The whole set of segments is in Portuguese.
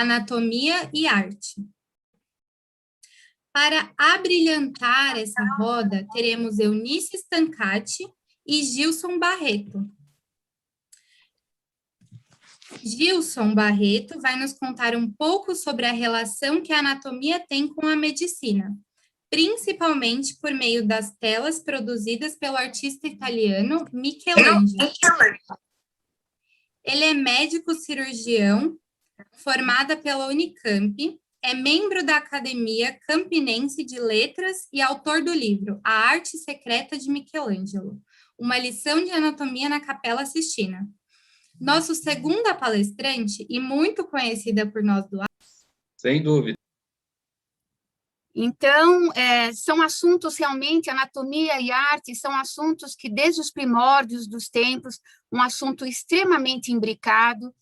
anatomia e arte. Para abrilhantar essa roda, teremos Eunice Stancati e Gilson Barreto. Gilson Barreto vai nos contar um pouco sobre a relação que a anatomia tem com a medicina, principalmente por meio das telas produzidas pelo artista italiano Michelangelo. Ele é médico cirurgião, formada pela Unicamp, é membro da Academia Campinense de Letras e autor do livro A Arte Secreta de Michelangelo, uma lição de anatomia na Capela Sistina. Nossa segunda palestrante, e muito conhecida por nós do... Sem dúvida. Então, são assuntos realmente, anatomia e arte, são assuntos que desde os primórdios dos tempos, um assunto extremamente imbricado,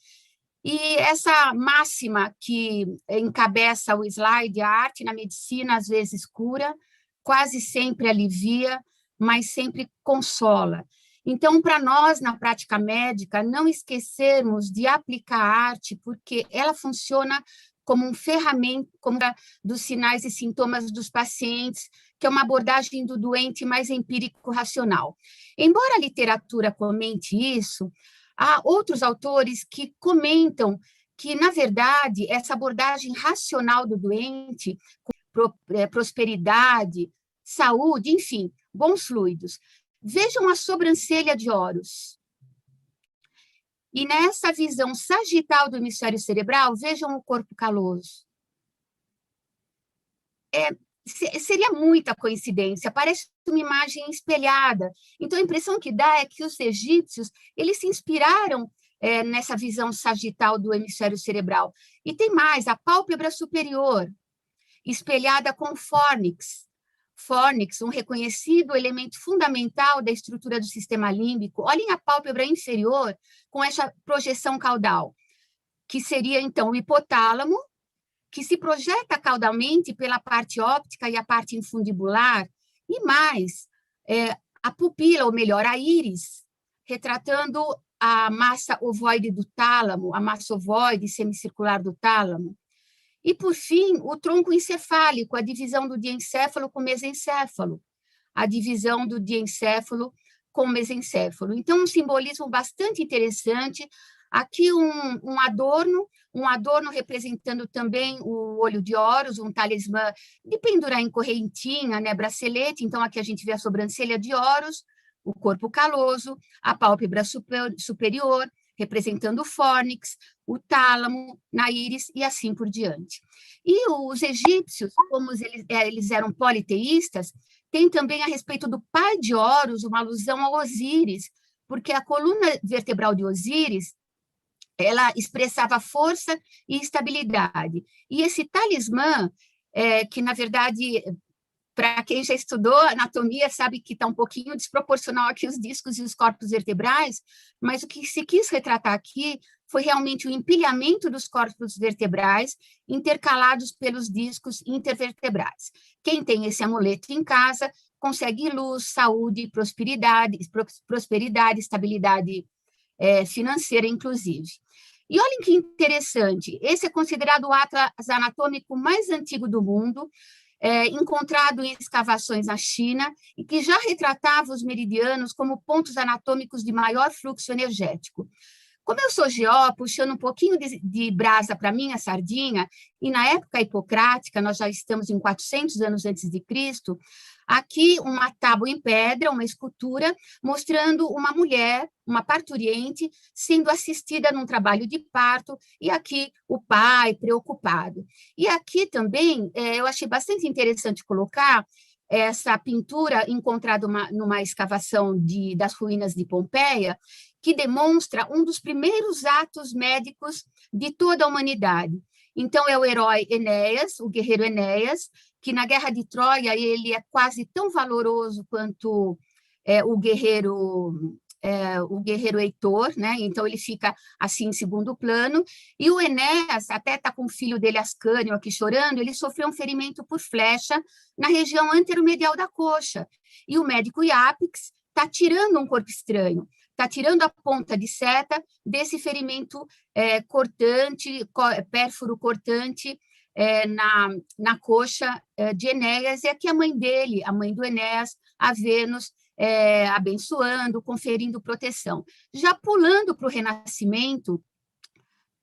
e essa máxima que encabeça o slide, a arte na medicina às vezes cura, quase sempre alivia, mas sempre consola. Então, para nós, na prática médica, não esquecermos de aplicar a arte, porque ela funciona como um ferramenta, como dos sinais e sintomas dos pacientes, que é uma abordagem do doente mais empírico-racional. Embora a literatura comente isso, há outros autores que comentam que, na verdade, essa abordagem racional do doente, prosperidade, saúde, enfim, bons fluidos. Vejam a sobrancelha de Horus. E nessa visão sagital do hemisfério cerebral, vejam o corpo caloso. Seria muita coincidência, parece uma imagem espelhada. Então, a impressão que dá é que os egípcios eles se inspiraram nessa visão sagital do hemisfério cerebral. E tem mais, a pálpebra superior, espelhada com fórnix. Fórnix, um reconhecido elemento fundamental da estrutura do sistema límbico. Olhem a pálpebra inferior com essa projeção caudal, que seria, então, o hipotálamo, que se projeta caudalmente pela parte óptica e a parte infundibular, e mais, a pupila, ou melhor, a íris, retratando a massa ovoide do tálamo, a massa ovoide semicircular do tálamo. E, por fim, o tronco encefálico, a divisão do diencéfalo com mesencéfalo, a divisão do diencéfalo com mesencéfalo. Então, um simbolismo bastante interessante. Aqui um adorno representando também o olho de Horus, um talismã de pendurar em correntinha, né, bracelete. Então, aqui a gente vê a sobrancelha de Horus, o corpo caloso, a pálpebra superior, representando o fórnix, o tálamo, na íris e assim por diante. E os egípcios, como eles eram politeístas, tem também a respeito do pai de Horus uma alusão ao Osíris, porque a coluna vertebral de Osíris ela expressava força e estabilidade. E esse talismã, que na verdade, para quem já estudou anatomia, sabe que está um pouquinho desproporcional aqui os discos e os corpos vertebrais, mas o que se quis retratar aqui foi realmente o empilhamento dos corpos vertebrais intercalados pelos discos intervertebrais. Quem tem esse amuleto em casa consegue luz, saúde, prosperidade, estabilidade financeira, inclusive. E olhem que interessante, esse é considerado o atlas anatômico mais antigo do mundo, encontrado em escavações na China, e que já retratava os meridianos como pontos anatômicos de maior fluxo energético. Como eu sou geó, puxando um pouquinho de brasa para minha sardinha, e na época hipocrática, nós já estamos em 400 anos antes de Cristo, aqui uma tábua em pedra, uma escultura, mostrando uma mulher, uma parturiente, sendo assistida num trabalho de parto, e aqui o pai preocupado. E aqui também, eu achei bastante interessante colocar essa pintura encontrada numa escavação das ruínas de Pompeia, que demonstra um dos primeiros atos médicos de toda a humanidade. Então, é o herói Enéas, o guerreiro Enéas, que na Guerra de Troia ele é quase tão valoroso quanto o guerreiro Heitor, né? Então ele fica assim em segundo plano, e o Enéas até está com o filho dele Ascânio aqui chorando, ele sofreu um ferimento por flecha na região anteromedial da coxa, e o médico Iapix está tirando um corpo estranho, está tirando a ponta de seta desse ferimento cortante, pérfuro cortante, na coxa de Enéas, e aqui a mãe dele, a mãe do Enéas, a Vênus, abençoando, conferindo proteção. Já pulando para o Renascimento,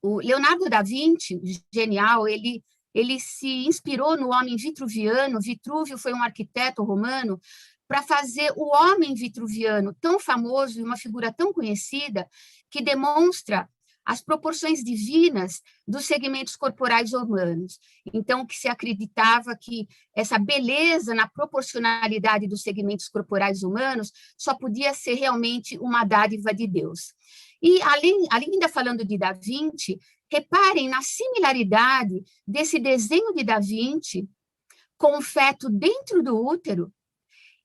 o Leonardo da Vinci, genial, ele se inspirou no homem vitruviano. Vitrúvio foi um arquiteto romano para fazer o homem vitruviano tão famoso e uma figura tão conhecida que demonstra as proporções divinas dos segmentos corporais humanos. Então, que se acreditava que essa beleza na proporcionalidade dos segmentos corporais humanos só podia ser realmente uma dádiva de Deus. E, ainda falando de Da Vinci, reparem na similaridade desse desenho de Da Vinci com o feto dentro do útero.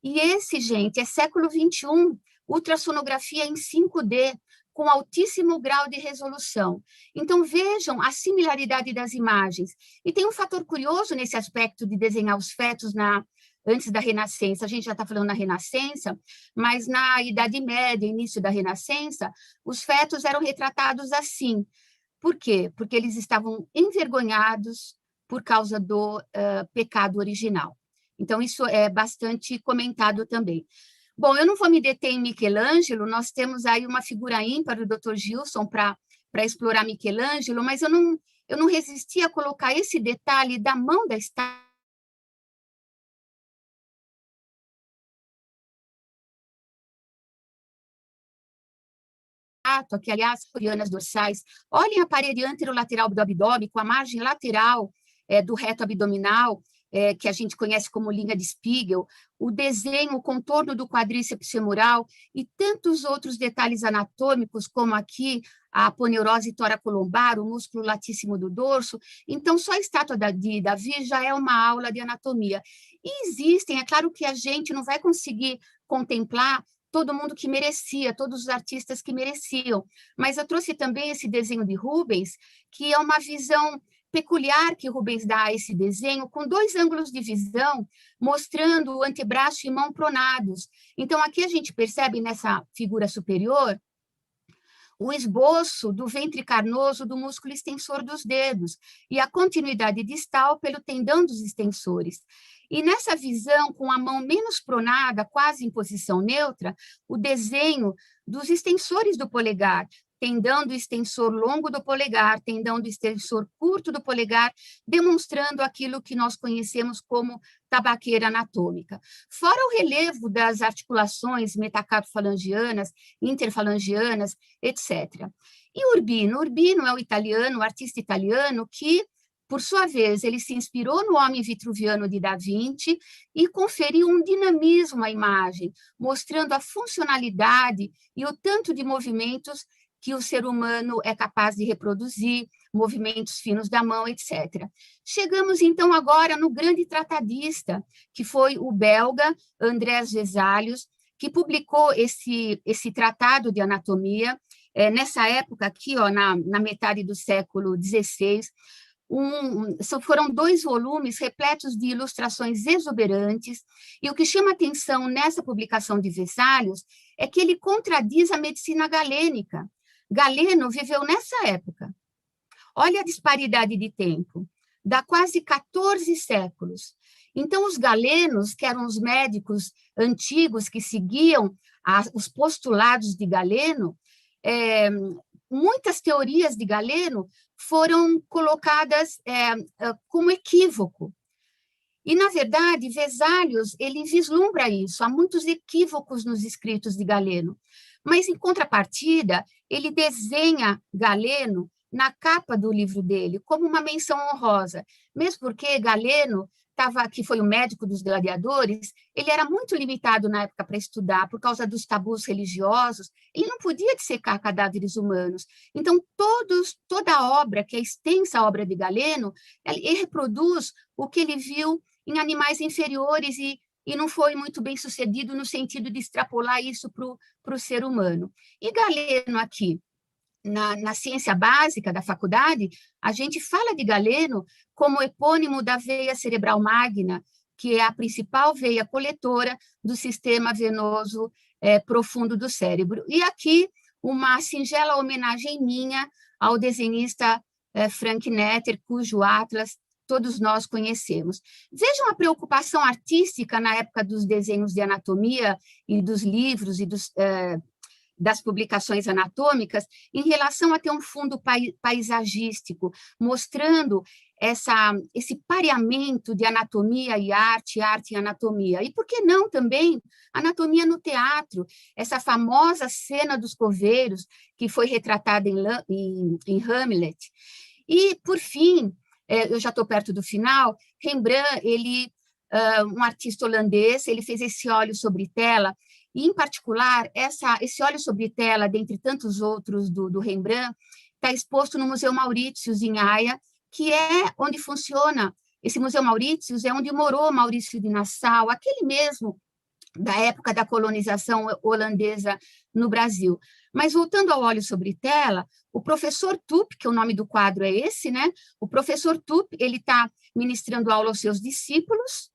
E esse, gente, é século XXI, ultrassonografia em 5D, com altíssimo grau de resolução. Então, vejam a similaridade das imagens. E tem um fator curioso nesse aspecto de desenhar os fetos antes da Renascença. A gente já está falando na Renascença, mas na Idade Média, início da Renascença, os fetos eram retratados assim. Por quê? Porque eles estavam envergonhados por causa do pecado original. Então, isso é bastante comentado também. Bom, eu não vou me deter em Michelangelo, nós temos aí uma figura ímpar do Dr. Gilson para explorar Michelangelo, mas eu não resisti a colocar esse detalhe da mão da estátua, que, aliás, corianas dorsais. Olhem a parede anterolateral do abdômen, com a margem lateral do reto abdominal, que a gente conhece como linha de Spiegel, o desenho, o contorno do quadríceps femoral e tantos outros detalhes anatômicos, como aqui a aponeurose toracolombar, o músculo latíssimo do dorso. Então, só a estátua de Davi já é uma aula de anatomia. E existem, é claro que a gente não vai conseguir contemplar todo mundo que merecia, todos os artistas que mereciam, mas eu trouxe também esse desenho de Rubens, que é uma visão peculiar que Rubens dá a esse desenho, com 2 ângulos de visão, mostrando o antebraço e mão pronados. Então, aqui a gente percebe nessa figura superior o esboço do ventre carnoso do músculo extensor dos dedos e a continuidade distal pelo tendão dos extensores. E nessa visão, com a mão menos pronada, quase em posição neutra, o desenho dos extensores do polegar, tendão do extensor longo do polegar, tendão do extensor curto do polegar, demonstrando aquilo que nós conhecemos como tabaqueira anatômica. Fora o relevo das articulações metacarpofalangianas, interfalangianas, etc. E Urbino? Urbino é o artista italiano que, por sua vez, ele se inspirou no homem vitruviano de Da Vinci e conferiu um dinamismo à imagem, mostrando a funcionalidade e o tanto de movimentos que o ser humano é capaz de reproduzir, movimentos finos da mão, etc. Chegamos, então, agora no grande tratadista, que foi o belga Andrés Vesalius, que publicou esse tratado de anatomia, nessa época aqui, na metade do século XVI. Foram 2 volumes repletos de ilustrações exuberantes, e o que chama atenção nessa publicação de Vesalius é que ele contradiz a medicina galênica. Galeno viveu nessa época. Olha a disparidade de tempo, dá quase 14 séculos. Então, os galenos, que eram os médicos antigos que seguiam os postulados de Galeno, muitas teorias de Galeno foram colocadas como equívoco. E, na verdade, Vesalius, ele vislumbra isso. Há muitos equívocos nos escritos de Galeno. Mas, em contrapartida, ele desenha Galeno na capa do livro dele como uma menção honrosa, mesmo porque Galeno, que foi o médico dos gladiadores, ele era muito limitado na época para estudar, por causa dos tabus religiosos, ele não podia dissecar cadáveres humanos. Então, toda a obra, que é a extensa obra de Galeno, ele reproduz o que ele viu em animais inferiores e não foi muito bem sucedido no sentido de extrapolar isso para o ser humano. E Galeno aqui, na ciência básica da faculdade, a gente fala de Galeno como epônimo da veia cerebral magna, que é a principal veia coletora do sistema venoso profundo do cérebro. E aqui uma singela homenagem minha ao desenhista Frank Netter, cujo atlas todos nós conhecemos. Vejam a preocupação artística na época dos desenhos de anatomia e dos livros e das publicações anatômicas em relação a ter um fundo paisagístico, mostrando esse pareamento de anatomia e arte e anatomia. E por que não também anatomia no teatro? Essa famosa cena dos coveiros, que foi retratada em Hamlet. E, por fim, eu já estou perto do final, Rembrandt, um artista holandês, ele fez esse óleo sobre tela, e, em particular, esse óleo sobre tela, dentre tantos outros do Rembrandt, está exposto no Museu Mauritius, em Haia, que é onde funciona. Esse Museu Mauritius é onde morou Maurício de Nassau, aquele mesmo da época da colonização holandesa no Brasil. Mas, voltando ao óleo sobre tela, o professor Tup, que o nome do quadro é esse, né? O professor Tup, ele está ministrando aula aos seus discípulos,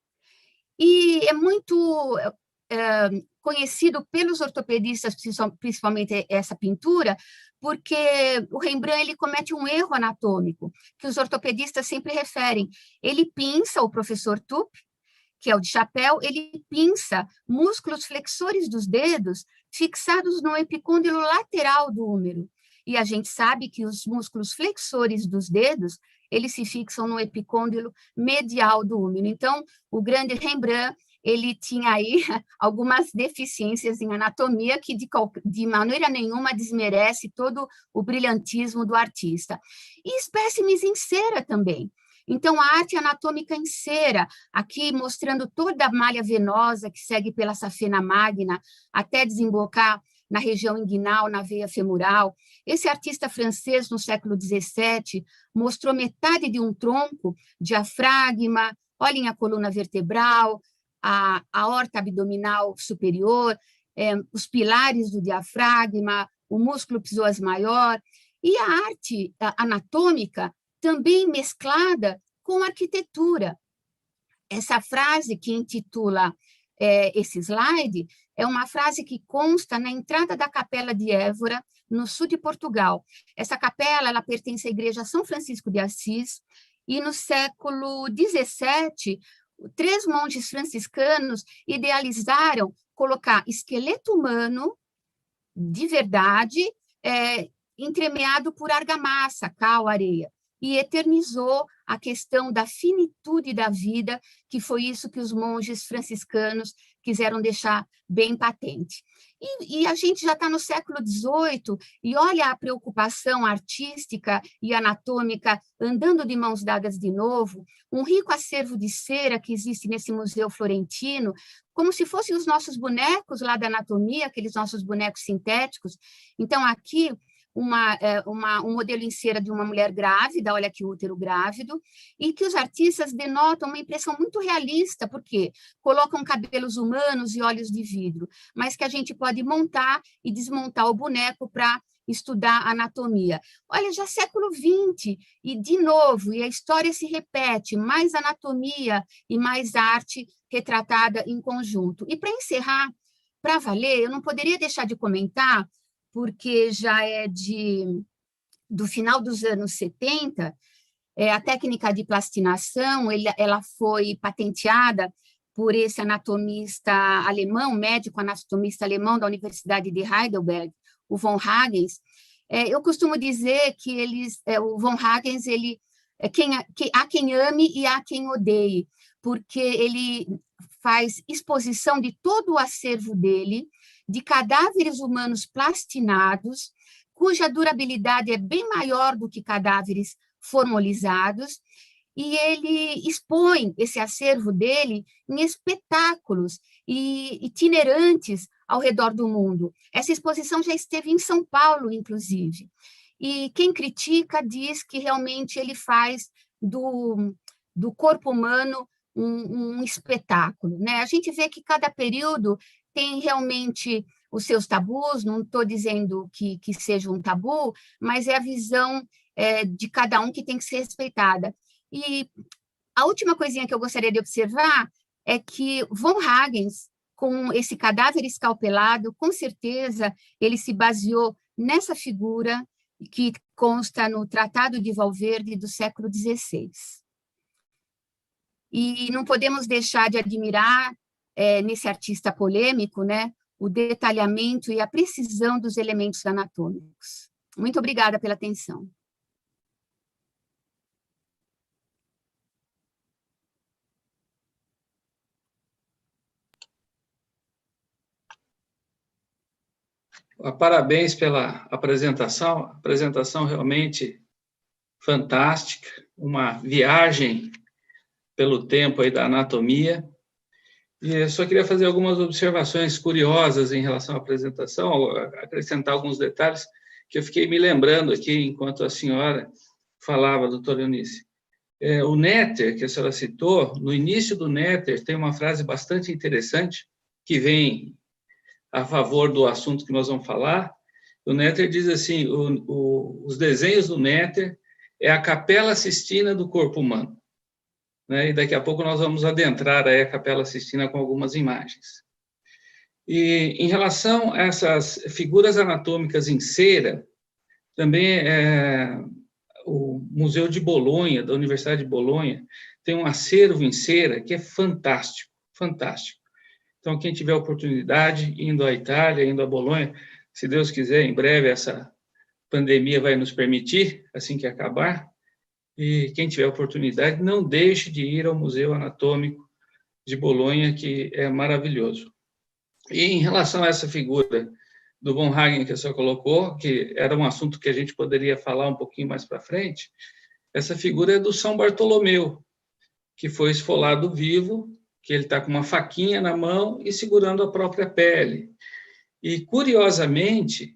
e é muito conhecido pelos ortopedistas, principalmente essa pintura, porque o Rembrandt ele comete um erro anatômico, que os ortopedistas sempre referem. Ele pinça, o professor Tup, que é o de chapéu, ele pinça músculos flexores dos dedos fixados no epicôndilo lateral do húmero. E a gente sabe que os músculos flexores dos dedos, eles se fixam no epicôndilo medial do húmero. Então, o grande Rembrandt, ele tinha aí algumas deficiências em anatomia que de maneira nenhuma desmerece todo o brilhantismo do artista. E espécimes em cera também. Então, a arte anatômica em cera, aqui mostrando toda a malha venosa que segue pela safena magna até desembocar na região inguinal, na veia femoral. Esse artista francês, no século XVII, mostrou metade de um tronco, diafragma, olhem a coluna vertebral, a aorta abdominal superior, os pilares do diafragma, o músculo psoas maior, e a arte anatômica também mesclada com arquitetura. Essa frase que intitula esse slide é uma frase que consta na entrada da Capela de Évora, no sul de Portugal. Essa capela ela pertence à Igreja São Francisco de Assis, e no século XVII, 3 monges franciscanos idealizaram colocar esqueleto humano de verdade, entremeado por argamassa, cal, areia, e eternizou a questão da finitude da vida, que foi isso que os monges franciscanos quiseram deixar bem patente. E a gente já está no século XVIII, e olha a preocupação artística e anatômica andando de mãos dadas de novo, um rico acervo de cera que existe nesse museu florentino, como se fossem os nossos bonecos lá da anatomia, aqueles nossos bonecos sintéticos. Então, aqui, um modelo em cera de uma mulher grávida, olha aqui o útero grávido, e que os artistas denotam uma impressão muito realista, porque colocam cabelos humanos e olhos de vidro, mas que a gente pode montar e desmontar o boneco para estudar anatomia. Olha, já século XX, e de novo, e a história se repete, mais anatomia e mais arte retratada em conjunto. E para encerrar, para valer, eu não poderia deixar de comentar, porque já é do final dos anos 70, a técnica de plastinação ela foi patenteada por esse anatomista alemão, médico anatomista alemão da Universidade de Heidelberg, o von Hagens. Eu costumo dizer que o von Hagens há quem ame e há quem odeie, porque ele faz exposição de todo o acervo dele, de cadáveres humanos plastinados, cuja durabilidade é bem maior do que cadáveres formolizados, e ele expõe esse acervo dele em espetáculos e itinerantes ao redor do mundo. Essa exposição já esteve em São Paulo, inclusive. E quem critica diz que realmente ele faz do corpo humano um espetáculo, né? A gente vê que cada período tem realmente os seus tabus, não estou dizendo que seja um tabu, mas é a visão de cada um que tem que ser respeitada. E a última coisinha que eu gostaria de observar é que von Hagens, com esse cadáver escalpelado, com certeza ele se baseou nessa figura que consta no Tratado de Valverde do século XVI. E não podemos deixar de admirar, nesse artista polêmico, né, o detalhamento e a precisão dos elementos anatômicos. Muito obrigada pela atenção. Parabéns pela apresentação realmente fantástica, uma viagem pelo tempo aí da anatomia. E eu só queria fazer algumas observações curiosas em relação à apresentação, acrescentar alguns detalhes que eu fiquei me lembrando aqui enquanto a senhora falava, doutora Eunice. O Netter, que a senhora citou, no início do Netter tem uma frase bastante interessante que vem a favor do assunto que nós vamos falar. O Netter diz assim, os desenhos do Netter é a Capela Sistina do corpo humano. Né? E daqui a pouco nós vamos adentrar aí a Capela Sistina com algumas imagens. E em relação a essas figuras anatômicas em cera, também o Museu de Bolonha, da Universidade de Bolonha, tem um acervo em cera que é fantástico, fantástico. Então, quem tiver oportunidade, indo à Itália, indo a Bolonha, se Deus quiser, em breve essa pandemia vai nos permitir, assim que acabar, e quem tiver oportunidade, não deixe de ir ao Museu Anatômico de Bolonha, que é maravilhoso. E em relação a essa figura do von Hagen que a senhora colocou, que era um assunto que a gente poderia falar um pouquinho mais para frente, essa figura é do São Bartolomeu, que foi esfolado vivo, que ele está com uma faquinha na mão e segurando a própria pele. E, curiosamente,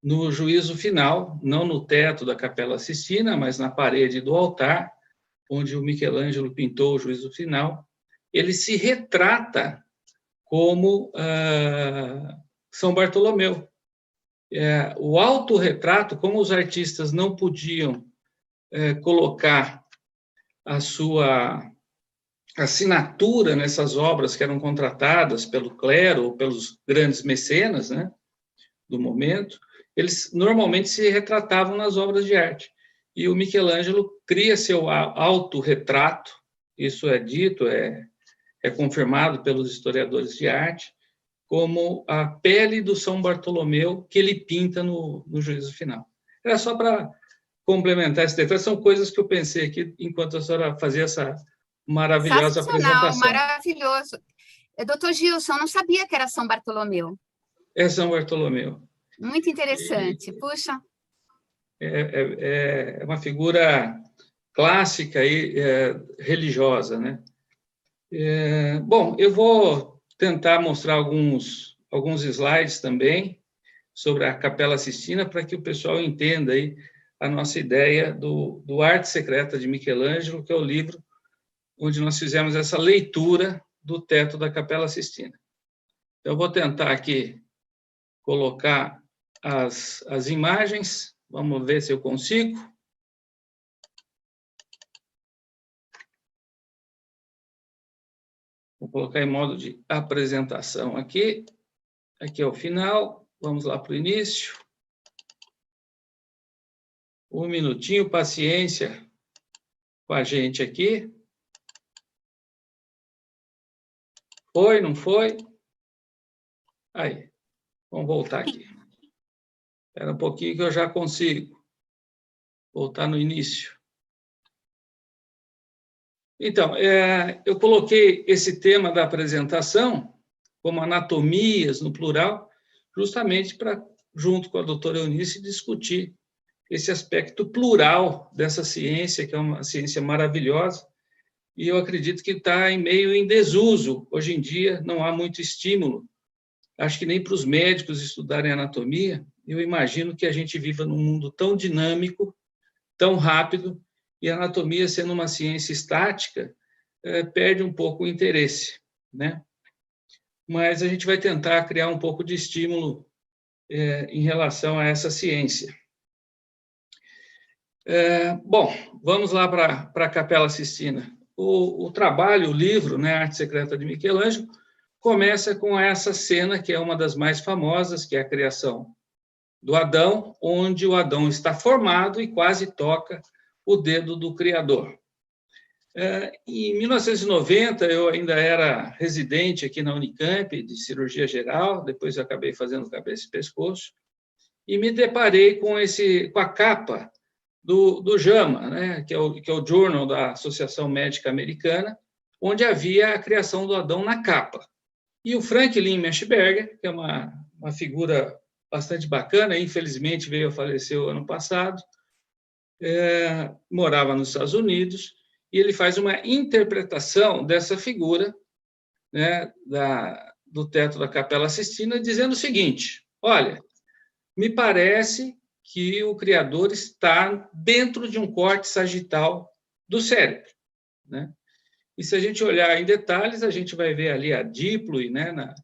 no juízo final, não no teto da Capela Sistina, mas na parede do altar, onde o Michelangelo pintou o juízo final, ele se retrata como São Bartolomeu. O autorretrato, como os artistas não podiam colocar a sua assinatura nessas obras que eram contratadas pelo clero ou pelos grandes mecenas, né, do momento, eles normalmente se retratavam nas obras de arte. E o Michelangelo cria seu autorretrato, isso é dito, é confirmado pelos historiadores de arte, como a pele do São Bartolomeu que ele pinta no juízo final. Era só para complementar esse detalhe, são coisas que eu pensei aqui enquanto a senhora fazia essa maravilhosa apresentação. Maravilhoso. Doutor Gilson, não sabia que era São Bartolomeu. É São Bartolomeu. Muito interessante. Puxa. É uma figura clássica e religiosa, né? Bom, eu vou tentar mostrar alguns slides também sobre a Capela Sistina para que o pessoal entenda aí a nossa ideia do Arte Secreta de Michelangelo, que é o livro onde nós fizemos essa leitura do teto da Capela Sistina. Eu vou tentar aqui colocar as imagens, vamos ver se eu consigo. Vou colocar em modo de apresentação aqui. Aqui é o final, vamos lá para o início. Um minutinho, paciência com a gente aqui. Foi, não foi? Aí, vamos voltar aqui. Espera um pouquinho que eu já consigo voltar no início. Então, eu coloquei esse tema da apresentação como anatomias, no plural, justamente para, junto com a doutora Eunice, discutir esse aspecto plural dessa ciência, que é uma ciência maravilhosa, e eu acredito que está meio em desuso. Hoje em dia, não há muito estímulo. Acho que nem para os médicos estudarem anatomia. Eu imagino que a gente viva num mundo tão dinâmico, tão rápido, e a anatomia, sendo uma ciência estática, perde um pouco o interesse, né? Mas a gente vai tentar criar um pouco de estímulo em relação a essa ciência. Bom, vamos lá para a Capela Sistina. o trabalho, o livro, né, Arte Secreta de Michelangelo, começa com essa cena, que é uma das mais famosas, que é a criação do Adão, onde o Adão está formado e quase toca o dedo do Criador. Em 1990, eu ainda era residente aqui na Unicamp, de cirurgia geral, depois eu acabei fazendo cabeça e pescoço, e me deparei com a capa do JAMA, né, que é o Journal da Associação Médica Americana, onde havia a criação do Adão na capa. E o Franklin Meshberger, que é uma figura bastante bacana, infelizmente veio a falecer o ano passado, morava nos Estados Unidos, e ele faz uma interpretação dessa figura, né, do teto da Capela Sistina, dizendo o seguinte: olha, me parece que o Criador está dentro de um corte sagital do cérebro, né? E se a gente olhar em detalhes, a gente vai ver ali a díploe, né,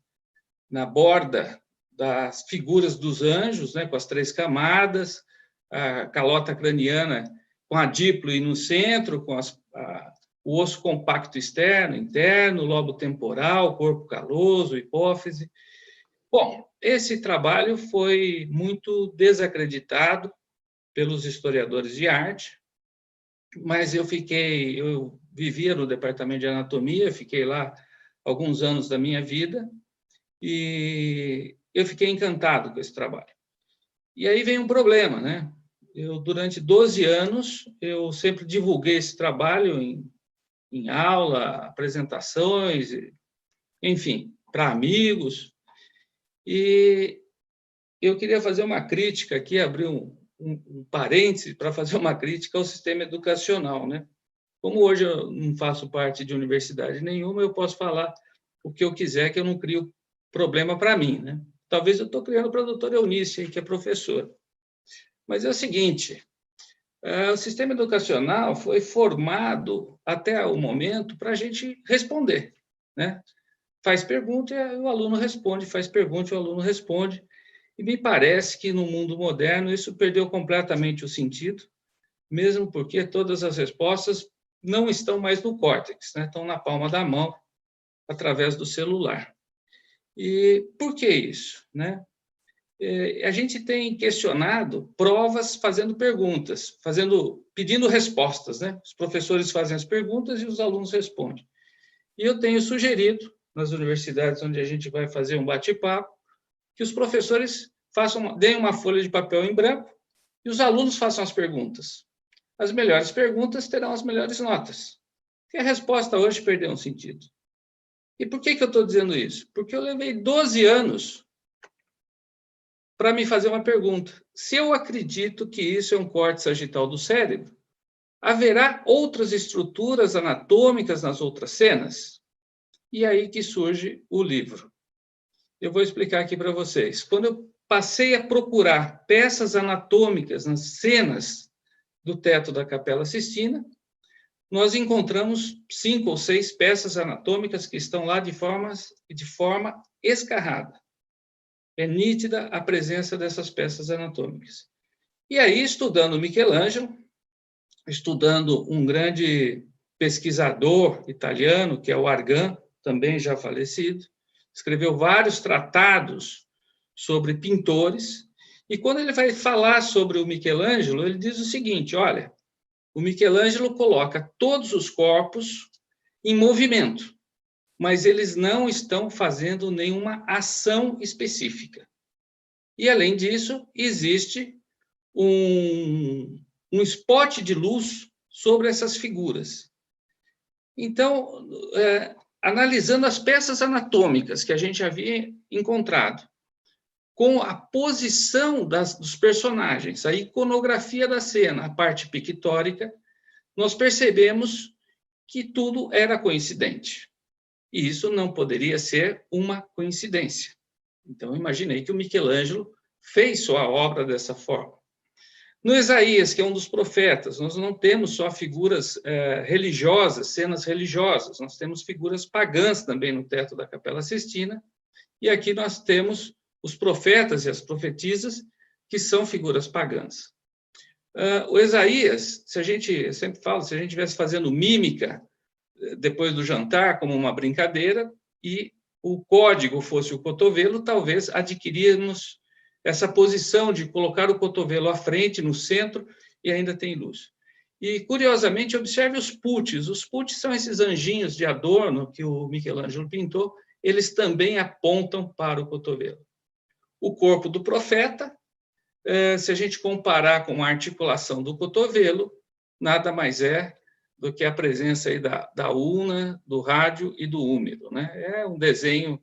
na borda das figuras dos anjos, né, com as 3 camadas, a calota craniana com a díploe no centro, com o osso compacto externo, interno, lobo temporal, corpo caloso, hipófise. Bom, esse trabalho foi muito desacreditado pelos historiadores de arte, mas eu vivia no departamento de anatomia, fiquei lá alguns anos da minha vida, e eu fiquei encantado com esse trabalho. E aí vem um problema, né? Durante 12 anos, eu sempre divulguei esse trabalho em aula, apresentações, enfim, para amigos. E eu queria fazer uma crítica aqui, abrir um parêntese para fazer uma crítica ao sistema educacional, né? Como hoje eu não faço parte de universidade nenhuma, eu posso falar o que eu quiser, que eu não crio problema para mim, né? Talvez eu estou criando para a doutora Eunice, que é professora. Mas é o seguinte, o sistema educacional foi formado até o momento para a gente responder, né? Faz pergunta e o aluno responde, faz pergunta e o aluno responde. E me parece que no mundo moderno isso perdeu completamente o sentido, mesmo porque todas as respostas não estão mais no córtex, né? Estão na palma da mão, através do celular. E por que isso, né? A gente tem questionado provas fazendo perguntas, pedindo respostas, né? Os professores fazem as perguntas e os alunos respondem. E eu tenho sugerido, nas universidades onde a gente vai fazer um bate-papo, que os professores deem uma folha de papel em branco e os alunos façam as perguntas. As melhores perguntas terão as melhores notas. Porque a resposta hoje perdeu um sentido. E por que eu estou dizendo isso? Porque eu levei 12 anos para me fazer uma pergunta. Se eu acredito que isso é um corte sagital do cérebro, haverá outras estruturas anatômicas nas outras cenas? E aí que surge o livro. Eu vou explicar aqui para vocês. Quando eu passei a procurar peças anatômicas nas cenas do teto da Capela Sistina, nós encontramos 5 ou 6 peças anatômicas que estão lá de forma escarrada. É nítida a presença dessas peças anatômicas. E aí, estudando Michelangelo, estudando um grande pesquisador italiano, que é o Argan, também já falecido, escreveu vários tratados sobre pintores, e quando ele vai falar sobre o Michelangelo, ele diz o seguinte: olha, o Michelangelo coloca todos os corpos em movimento, mas eles não estão fazendo nenhuma ação específica. E, além disso, existe um spot de luz sobre essas figuras. Então, analisando as peças anatômicas que a gente havia encontrado, com a posição dos personagens, a iconografia da cena, a parte pictórica, nós percebemos que tudo era coincidente. E isso não poderia ser uma coincidência. Então, imaginei que o Michelangelo fez sua obra dessa forma. No Isaías, que é um dos profetas, nós não temos só figuras religiosas, cenas religiosas, nós temos figuras pagãs também no teto da Capela Sistina, e aqui nós temos os profetas e as profetisas, que são figuras pagãs. O Isaías, eu sempre falo, se a gente estivesse fazendo mímica depois do jantar, como uma brincadeira, e o código fosse o cotovelo, talvez adquiríamos essa posição de colocar o cotovelo à frente, no centro, e ainda tem luz. E, curiosamente, observe os putis. Os putis são esses anjinhos de adorno que o Michelangelo pintou, eles também apontam para o cotovelo. O corpo do profeta, se a gente comparar com a articulação do cotovelo, nada mais é do que a presença aí da ulna, do rádio e do úmero, né? É um desenho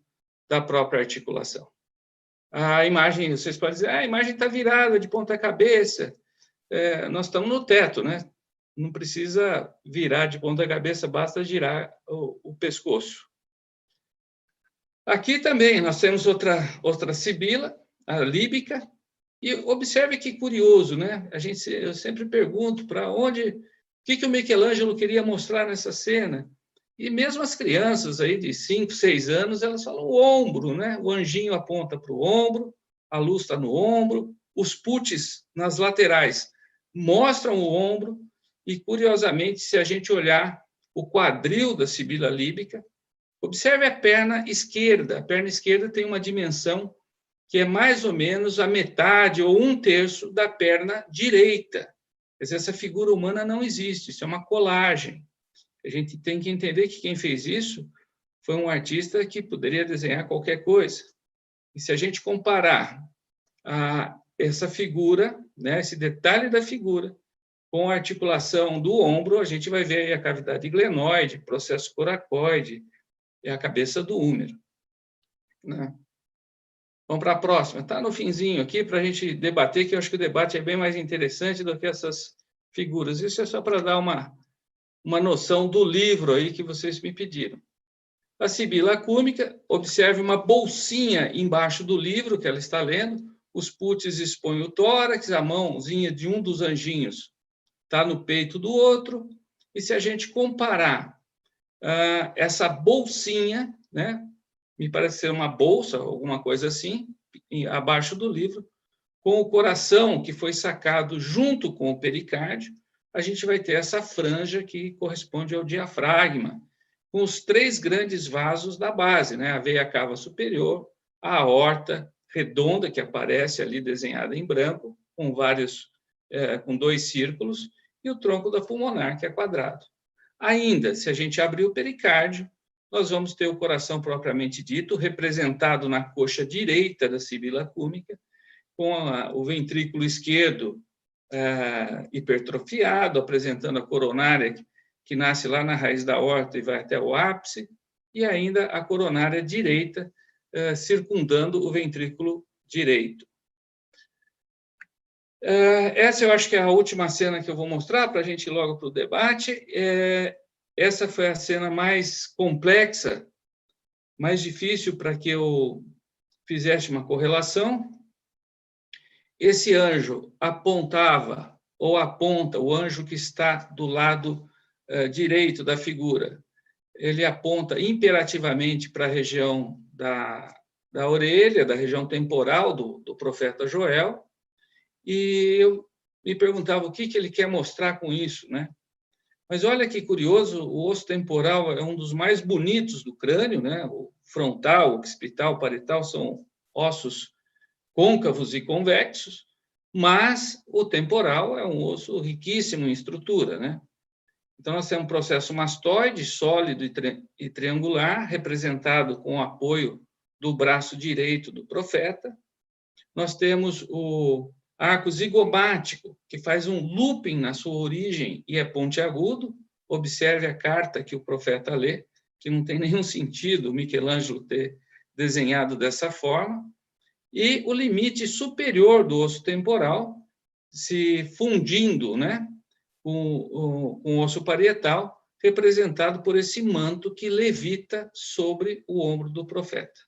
da própria articulação. A imagem, vocês podem dizer, a imagem está virada de ponta cabeça. Nós estamos no teto, né? Não precisa virar de ponta cabeça, basta girar o pescoço. Aqui também nós temos outra sibila, a líbica, e observe que curioso, né? Eu sempre pergunto para onde, o que o Michelangelo queria mostrar nessa cena. E mesmo as crianças aí de 5, 6 anos, elas falam o ombro, né? O anjinho aponta para o ombro, a luz está no ombro, os putis nas laterais mostram o ombro, e, curiosamente, se a gente olhar o quadril da sibila líbica, observe a perna esquerda. A perna esquerda tem uma dimensão que é mais ou menos a metade ou 1/3 da perna direita. Quer dizer, essa figura humana não existe, isso é uma colagem. A gente tem que entender que quem fez isso foi um artista que poderia desenhar qualquer coisa. E se a gente comparar essa figura, né, esse detalhe da figura, com a articulação do ombro, a gente vai ver aí a cavidade glenoide, processo coracoide e a cabeça do úmero, né? Vamos para a próxima. Está no finzinho aqui para a gente debater, que eu acho que o debate é bem mais interessante do que essas figuras. Isso é só para dar uma noção do livro aí que vocês me pediram. A sibila cúmica, observe uma bolsinha embaixo do livro que ela está lendo. Os putis expõem o tórax, a mãozinha de um dos anjinhos está no peito do outro. E se a gente comparar essa bolsinha, né, me parece ser uma bolsa, alguma coisa assim, abaixo do livro, com o coração que foi sacado junto com o pericárdio, a gente vai ter essa franja que corresponde ao diafragma, com os 3 grandes vasos da base, né? A veia cava superior, a aorta redonda, que aparece ali desenhada em branco, com 2 círculos, e o tronco da pulmonar, que é quadrado. Ainda, se a gente abrir o pericárdio, nós vamos ter o coração propriamente dito, representado na coxa direita da sibila cúmica, com o ventrículo esquerdo hipertrofiado, apresentando a coronária, que nasce lá na raiz da aorta e vai até o ápice, e ainda a coronária direita, circundando o ventrículo direito. Essa eu acho que é a última cena que eu vou mostrar, para a gente ir logo para o debate. Essa foi a cena mais complexa, mais difícil para que eu fizesse uma correlação. Esse anjo apontava, ou aponta, o anjo que está do lado direito da figura, ele aponta imperativamente para a região da orelha, da região temporal do profeta Joel, e eu me perguntava o que ele quer mostrar com isso, né? Mas olha que curioso, o osso temporal é um dos mais bonitos do crânio, né? O frontal, o occipital, o parietal são ossos côncavos e convexos, mas o temporal é um osso riquíssimo em estrutura, né? Então, nós temos um processo mastoide, sólido e triangular, representado com o apoio do braço direito do profeta. Nós temos o arco zigomático, que faz um looping na sua origem e é pontiagudo. Observe a carta que o profeta lê, que não tem nenhum sentido o Michelangelo ter desenhado dessa forma. E o limite superior do osso temporal, se fundindo, né, com o osso parietal, representado por esse manto que levita sobre o ombro do profeta.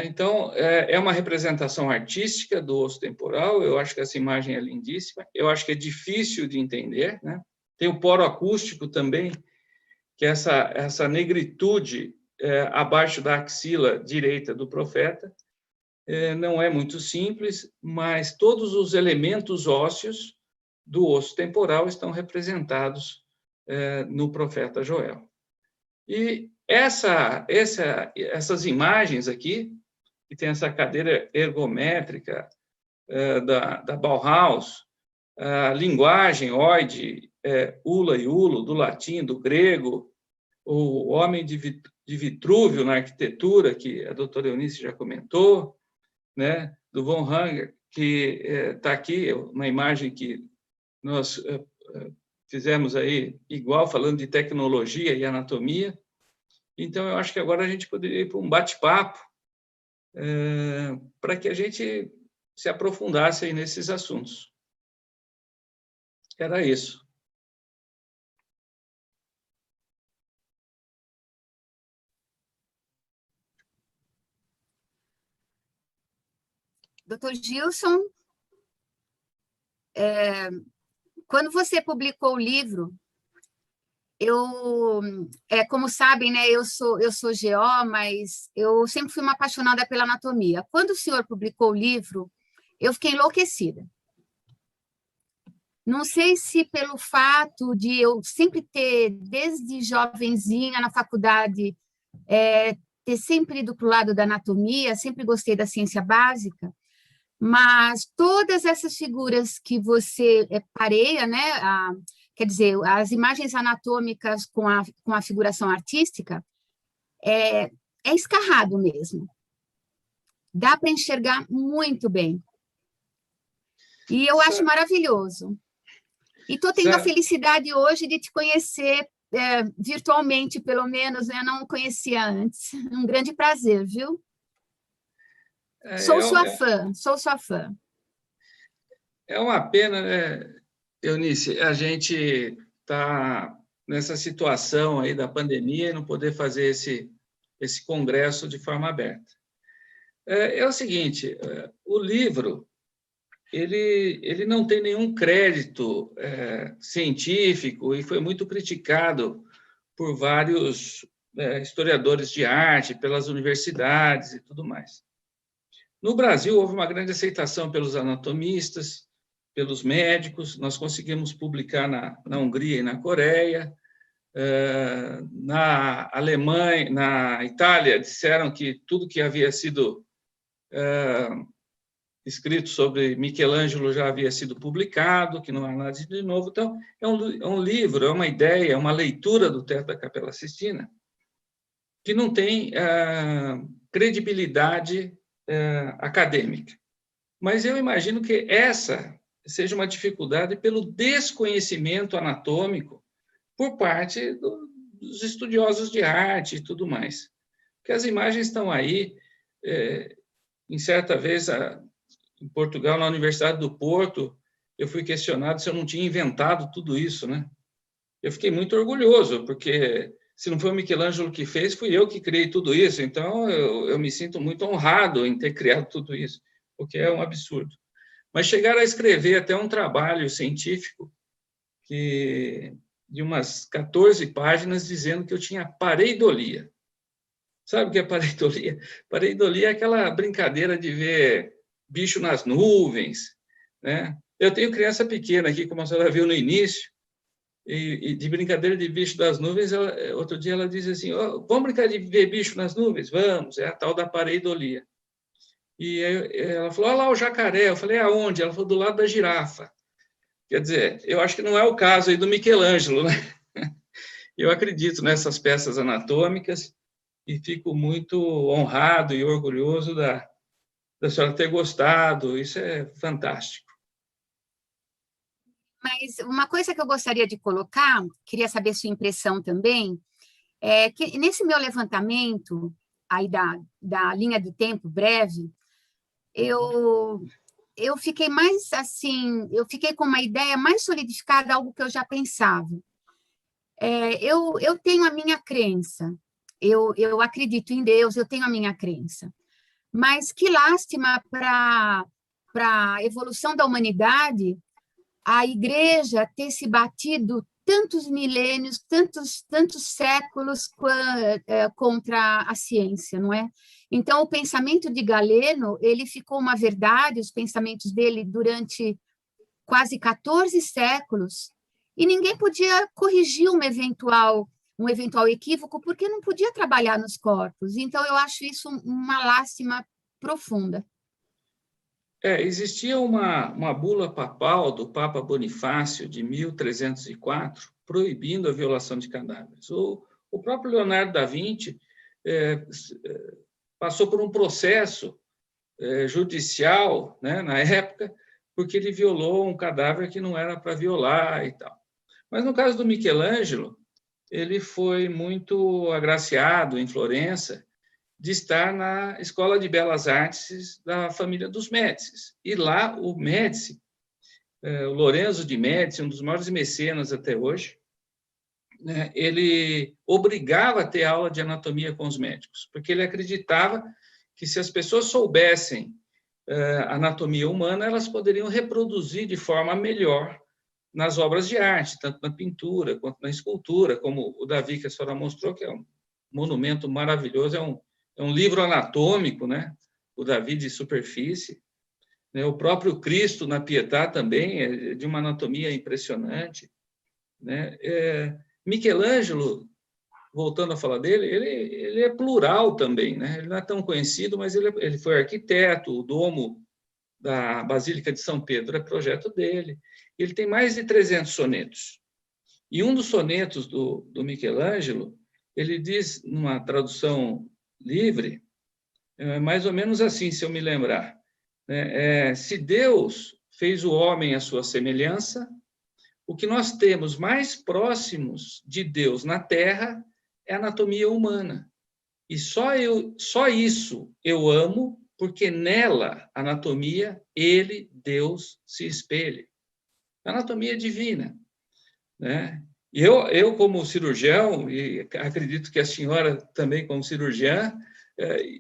Então, é uma representação artística do osso temporal. Eu acho que essa imagem é lindíssima. Eu acho que é difícil de entender, né? Tem o poro acústico também, que é essa negritude abaixo da axila direita do profeta. Não é muito simples, mas todos os elementos ósseos do osso temporal estão representados no profeta Joel. E essas imagens aqui, que tem essa cadeira ergométrica da Bauhaus, a linguagem oide, ula e ulo, do latim, do grego, o homem de Vitrúvio na arquitetura, que a doutora Eunice já comentou, né, do von Hanger, que está aqui, uma imagem que nós fizemos aí igual, falando de tecnologia e anatomia. Então, eu acho que agora a gente poderia ir para um bate-papo para que a gente se aprofundasse aí nesses assuntos. Era isso. Doutor Gilson, quando você publicou o livro, como sabem, né, eu sou GO, mas eu sempre fui uma apaixonada pela anatomia. Quando o senhor publicou o livro, eu fiquei enlouquecida. Não sei se pelo fato de eu sempre ter, desde jovenzinha na faculdade, ter sempre ido para o lado da anatomia, sempre gostei da ciência básica, mas todas essas figuras que você pareia, né, quer dizer, as imagens anatômicas com a figuração artística, é escarrado mesmo. Dá para enxergar muito bem. E eu acho maravilhoso. E estou tendo a felicidade hoje de te conhecer virtualmente, pelo menos, né? Eu não conhecia antes. Um grande prazer, viu? Sou sua fã. É uma pena, né, Eunice, a gente está nessa situação aí da pandemia e não poder fazer esse congresso de forma aberta. É o seguinte, o livro ele não tem nenhum crédito científico e foi muito criticado por vários historiadores de arte, pelas universidades e tudo mais. No Brasil, houve uma grande aceitação pelos anatomistas, pelos médicos, nós conseguimos publicar na Hungria e na Coreia, na Alemanha, na Itália, disseram que tudo que havia sido escrito sobre Michelangelo já havia sido publicado, que não há nada de novo. Então, é um livro, é uma ideia, é uma leitura do teto da Capela Sistina que não tem credibilidade acadêmica. Mas eu imagino que essa seja uma dificuldade pelo desconhecimento anatômico por parte dos estudiosos de arte e tudo mais. Porque as imagens estão aí, em certa vez, em Portugal, na Universidade do Porto, eu fui questionado se eu não tinha inventado tudo isso, né? Eu fiquei muito orgulhoso, porque se não foi o Michelangelo que fez, fui eu que criei tudo isso. Então, eu me sinto muito honrado em ter criado tudo isso, o que é um absurdo. Mas chegaram a escrever até um trabalho científico de umas 14 páginas dizendo que eu tinha pareidolia. Sabe o que é pareidolia? Pareidolia é aquela brincadeira de ver bicho nas nuvens, né? Eu tenho criança pequena aqui, como a senhora viu no início, e de brincadeira de bicho das nuvens, outro dia ela disse assim, vamos brincar de ver bicho nas nuvens? Vamos, é a tal da pareidolia. E ela falou, olha lá o jacaré. Eu falei, aonde? Ela falou, do lado da girafa. Quer dizer, eu acho que não é o caso aí do Michelangelo, né? Eu acredito nessas peças anatômicas e fico muito honrado e orgulhoso da senhora ter gostado. Isso é fantástico. Mas uma coisa que eu gostaria de colocar, queria saber sua impressão também, é que nesse meu levantamento aí da linha do tempo breve, eu fiquei mais assim, eu fiquei com uma ideia mais solidificada, algo que eu já pensava. Eu tenho a minha crença, eu acredito em Deus, eu tenho a minha crença, mas que lástima para a evolução da humanidade a igreja ter se batido tantos milênios, tantos séculos contra a ciência, não é? Então, o pensamento de Galeno, ele ficou uma verdade, os pensamentos dele durante quase 14 séculos, e ninguém podia corrigir um eventual equívoco, porque não podia trabalhar nos corpos. Então, eu acho isso uma lástima profunda. Existia uma bula papal do Papa Bonifácio, de 1304, proibindo a violação de cadáveres. O próprio Leonardo da Vinci passou por um processo judicial, né, na época, porque ele violou um cadáver que não era para violar e tal. Mas, no caso do Michelangelo, ele foi muito agraciado em Florença de estar na Escola de Belas Artes da família dos Médicis. E lá, o Médici, o Lorenzo de Médici, um dos maiores mecenas até hoje, né, ele obrigava a ter aula de anatomia com os médicos, porque ele acreditava que, se as pessoas soubessem anatomia humana, elas poderiam reproduzir de forma melhor nas obras de arte, tanto na pintura quanto na escultura, como o Davi, que a senhora mostrou, que é um monumento maravilhoso, é um livro anatômico, né? O Davi de superfície. Né? O próprio Cristo na Pietà também é de uma anatomia impressionante. Né? Michelangelo, voltando a falar dele, ele é plural também. Né? Ele não é tão conhecido, mas ele foi arquiteto, o domo da Basílica de São Pedro é projeto dele. Ele tem mais de 300 sonetos. E um dos sonetos do Michelangelo, ele diz, numa tradução livre, mais ou menos assim, se eu me lembrar. Se Deus fez o homem à sua semelhança, o que nós temos mais próximos de Deus na Terra é a anatomia humana. E só isso eu amo, porque nela, a anatomia, ele, Deus, se espelha. A anatomia divina. Né? E eu, como cirurgião, e acredito que a senhora também como cirurgiã,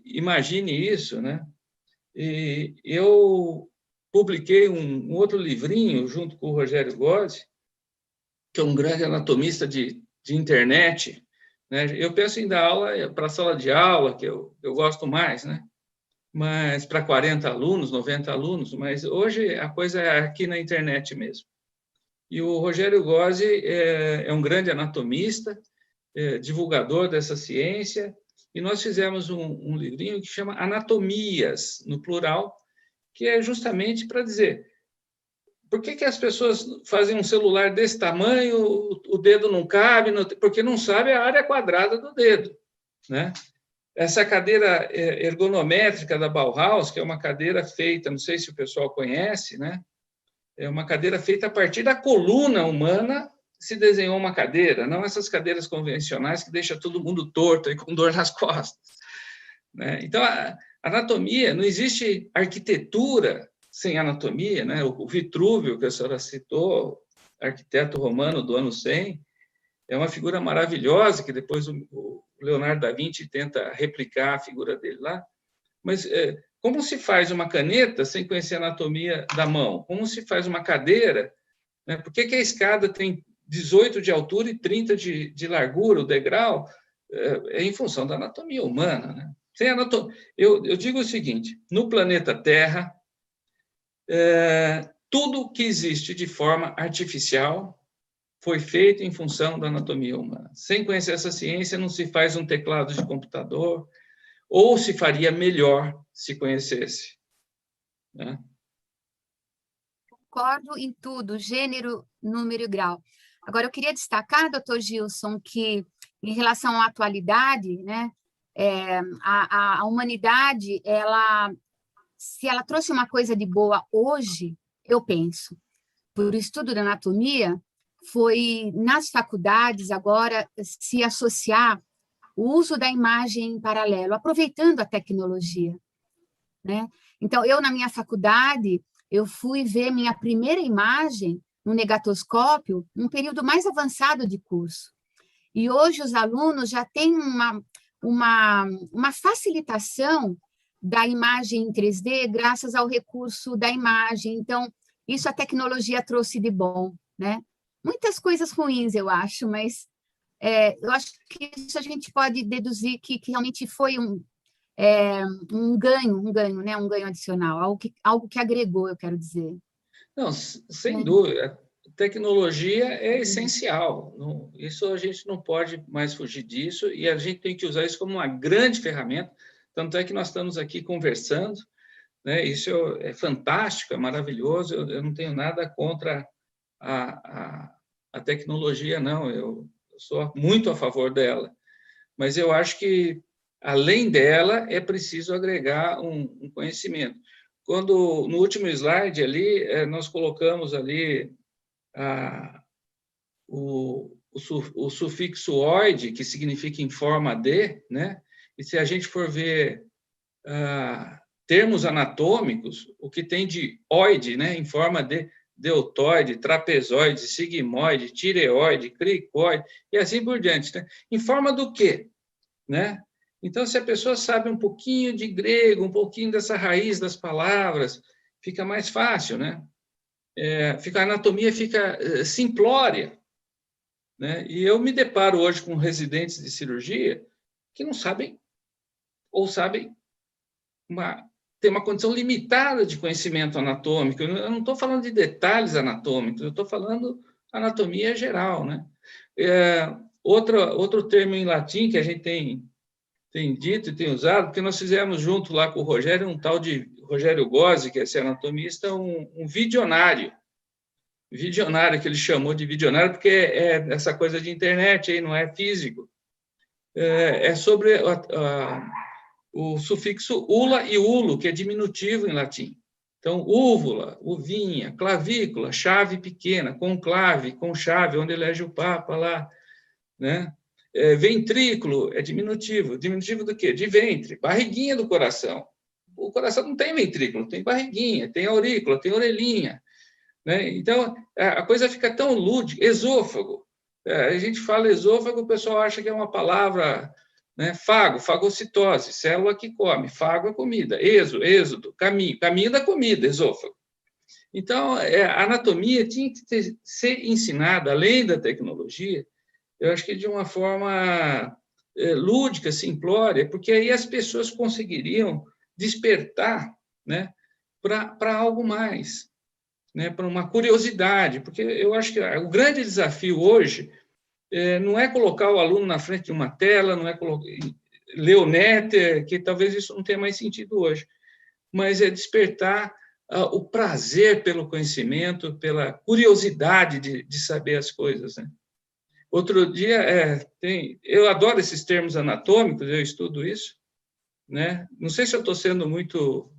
imagine isso, né? E eu publiquei um outro livrinho junto com o Rogério Gozzi, que é um grande anatomista de internet. Né? Eu penso em dar aula para a sala de aula, que eu gosto mais, né? Mas para 40 alunos, 90 alunos, mas hoje a coisa é aqui na internet mesmo. E o Rogério Gozzi é um grande anatomista, divulgador dessa ciência, e nós fizemos um livrinho que chama Anatomias, no plural, que é justamente para dizer por que as pessoas fazem um celular desse tamanho, o dedo não cabe, porque não sabe a área quadrada do dedo. Né? Essa cadeira ergonométrica da Bauhaus, que é uma cadeira feita, não sei se o pessoal conhece, né? É uma cadeira feita a partir da coluna humana, se desenhou uma cadeira, não essas cadeiras convencionais que deixam todo mundo torto e com dor nas costas. Né? Então, a anatomia, não existe arquitetura sem anatomia. Né? O Vitrúvio, que a senhora citou, arquiteto romano do ano 100, é uma figura maravilhosa, que depois o Leonardo da Vinci tenta replicar a figura dele lá. Mas como se faz uma caneta sem conhecer a anatomia da mão? Como se faz uma cadeira? Né? Por que a escada tem 18 de altura e 30 de largura, o degrau? É em função da anatomia humana. Né? Sem anatomia, eu digo o seguinte, no planeta Terra, tudo que existe de forma artificial foi feito em função da anatomia humana. Sem conhecer essa ciência, não se faz um teclado de computador, ou se faria melhor se conhecesse. Né? Concordo em tudo, gênero, número e grau. Agora, eu queria destacar, doutor Gilson, que, em relação à atualidade, né, a humanidade, se ela trouxe uma coisa de boa hoje, eu penso, por estudo da anatomia, foi, nas faculdades, agora, se associar o uso da imagem em paralelo, aproveitando a tecnologia. Né? Então, eu, na minha faculdade, eu fui ver minha primeira imagem no negatoscópio num período mais avançado de curso. E hoje os alunos já têm uma facilitação da imagem em 3D graças ao recurso da imagem. Então, isso a tecnologia trouxe de bom. Né? Muitas coisas ruins, eu acho, mas eu acho que isso a gente pode deduzir que realmente foi um ganho, né? Um ganho adicional, algo que agregou, eu quero dizer. Não, sem dúvida. tecnologia é essencial. Isso a gente não pode mais fugir disso e a gente tem que usar isso como uma grande ferramenta. Tanto é que nós estamos aqui conversando, né? Isso é fantástico, é maravilhoso. Eu não tenho nada contra a tecnologia, não. Eu sou muito a favor dela. Mas eu acho que, além dela, é preciso agregar um conhecimento. Quando, no último slide ali, nós colocamos ali o sufixo oide, que significa em forma de, né? E se a gente for ver termos anatômicos, o que tem de oide, né? Em forma de deltoide, trapezoide, sigmoide, tireoide, cricoide, e assim por diante, né? Em forma do quê? Né? Então, se a pessoa sabe um pouquinho de grego, um pouquinho dessa raiz das palavras, fica mais fácil, né? A anatomia fica simplória, né? E eu me deparo hoje com residentes de cirurgia que não sabem, ou sabem tem uma condição limitada de conhecimento anatômico. Eu não estou falando de detalhes anatômicos, eu estou falando anatomia geral, né? Outro termo em latim que a gente tem dito e tem usado, porque nós fizemos junto lá com o Rogério, um tal de Rogério Gozzi, que é esse anatomista, um vidionário. Vidionário, que ele chamou de vidionário, porque é essa coisa de internet, aí, não é físico. É sobre o sufixo ula e ulo, que é diminutivo em latim. Então, úvula, uvinha, clavícula, chave pequena, conclave, conchave, onde elege o Papa lá, né? Ventrículo é diminutivo. Diminutivo do quê? De ventre. Barriguinha do coração. O coração não tem ventrículo, tem barriguinha, tem aurícula, tem orelhinha, né? Então, a coisa fica tão lúdica. Esôfago. A gente fala esôfago, o pessoal acha que é uma palavra, né? Fago, fagocitose, célula que come. Fago é comida. Êxodo, caminho da comida, esôfago. Então, a anatomia tinha que ser ensinada, além da tecnologia, eu acho que de uma forma lúdica, simplória, porque aí as pessoas conseguiriam despertar, né, para algo mais, né, para uma curiosidade, porque eu acho que o grande desafio hoje não é colocar o aluno na frente de uma tela, não é ler o Néter, que talvez isso não tenha mais sentido hoje, mas é despertar o prazer pelo conhecimento, pela curiosidade de saber as coisas, né? Outro dia, eu adoro esses termos anatômicos, eu estudo isso, né? Não sei se eu estou sendo muito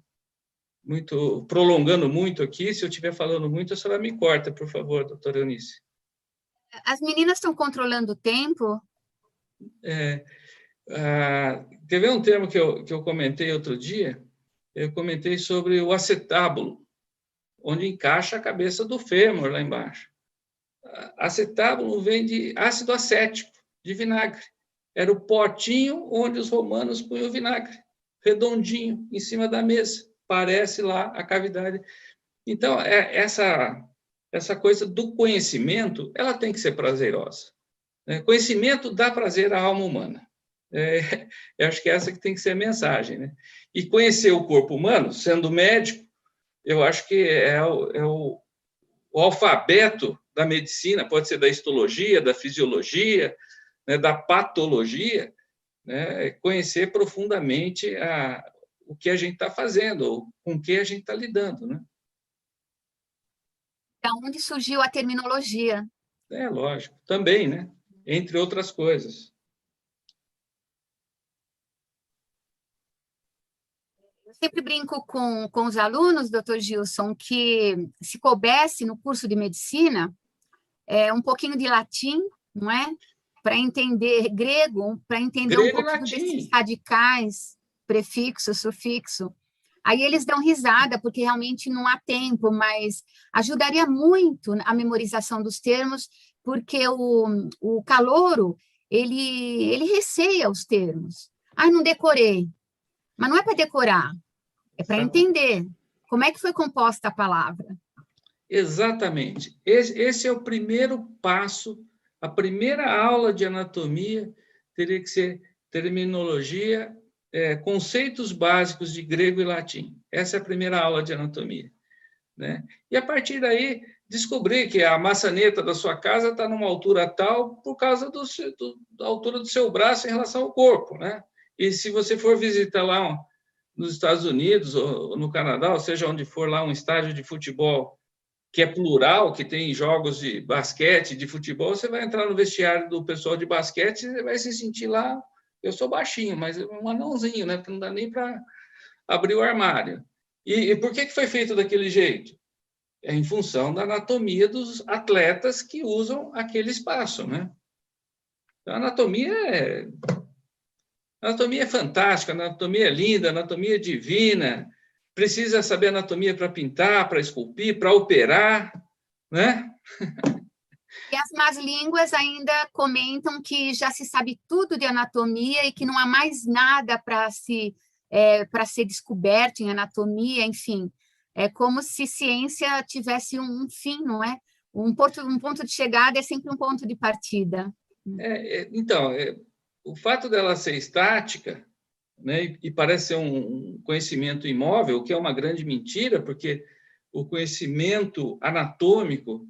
prolongando muito aqui, se eu estiver falando muito, a senhora me corta, por favor, doutora Eunice. As meninas estão controlando o tempo? Quer ver um termo que eu comentei outro dia? Eu comentei sobre o acetábulo, onde encaixa a cabeça do fêmur lá embaixo. Acetábulo vem de ácido acético, de vinagre. Era o potinho onde os romanos punham o vinagre, redondinho, em cima da mesa. Parece lá a cavidade. Então, essa coisa do conhecimento, ela tem que ser prazerosa. Conhecimento dá prazer à alma humana. Eu acho que essa que tem que ser a mensagem, né? E conhecer o corpo humano, sendo médico, eu acho que o alfabeto da medicina, pode ser da histologia, da fisiologia, né, da patologia, né, conhecer profundamente o que a gente está fazendo, com o que a gente está lidando, né? Da onde surgiu a terminologia? Lógico, também, né? Entre outras coisas. Eu sempre brinco com os alunos, doutor Gilson, que se coubesse no curso de medicina, um pouquinho de latim, não é? Para entender grego, para entender um pouquinho desses radicais, prefixo, sufixo. Aí eles dão risada, porque realmente não há tempo, mas ajudaria muito a memorização dos termos, porque o calouro, ele receia os termos. Não decorei. Mas não é para decorar, é para entender como é que foi composta a palavra. Exatamente. Esse é o primeiro passo. A primeira aula de anatomia teria que ser terminologia, conceitos básicos de grego e latim. Essa é a primeira aula de anatomia, né? E, a partir daí, descobrir que a maçaneta da sua casa está numa altura tal por causa da altura do seu braço em relação ao corpo, né? E se você for visitar lá nos Estados Unidos ou no Canadá, ou seja, onde for lá um estádio de futebol que é plural, que tem jogos de basquete, de futebol, você vai entrar no vestiário do pessoal de basquete e você vai se sentir lá, eu sou baixinho, mas um anãozinho, né? Porque não dá nem para abrir o armário. E por que foi feito daquele jeito? É em função da anatomia dos atletas que usam aquele espaço, né? Então, a anatomia é fantástica, a anatomia é linda, a anatomia é divina. Precisa saber anatomia para pintar, para esculpir, para operar, né? E as más línguas ainda comentam que já se sabe tudo de anatomia e que não há mais nada para ser descoberto em anatomia, enfim. É como se ciência tivesse um fim, não é? Um ponto de chegada é sempre um ponto de partida. Então, o fato dela ser estática, né, e parece ser um conhecimento imóvel, o que é uma grande mentira, porque o conhecimento anatômico